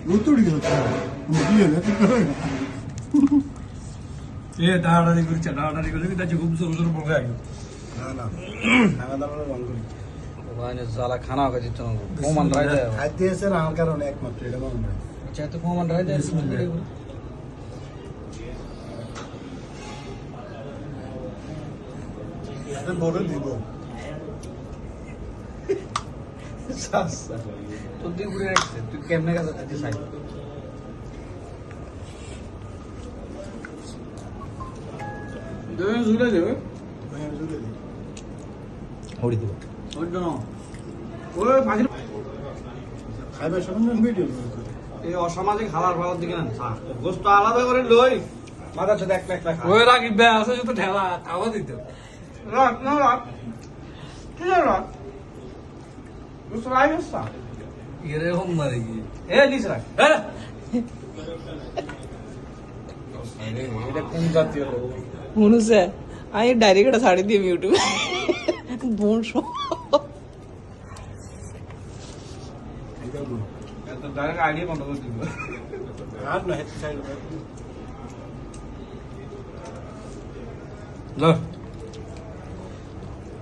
উত্তরি গেল দিয়ে না এ তাড়াতাড়ি করছে তাড়াতাড়ি করে কিন্তু খুব জোর জোর বলবে আগে না না খাওয়া দাওয়া বন্ধ করি ওখানে সালা খানা খাচ্ছি তো কোমান রাই যায় খাইতে এসে আমার কারণে একমাত্র এটা মনে হয় আচ্ছা তো কোমান রাই যায় এটা বড় দিব সাসা তো তুই ঘুরে রাখছিস তুই কেমনে কাছে যাচ্ছিস সাইড দেবে ঝুলে দেবে হড়ি দিব ওই জন্য ওই পাখির খাইবার সময় ভিডিও এই অসামাজিক হালার ফালার দিকে না গোস্ত আলাদা করে লই মাথা ছোট এক লাখ ওই রাখি বে আছে তো ঠেলা খাওয়া দিতে রাখ না রাখ কি রাখ গোস্ত রাই বসা এরকম মারি কি এ নিস রাখ এটা কোন জাতীয় লোক মনুষে আমি ডাইরেক্ট একটা শাড়ি দিয়ে ইউটিউবে বোন ডাইরেক্ট আইডিয়া বন্ধ করে দিব আর না হেড সাইড লো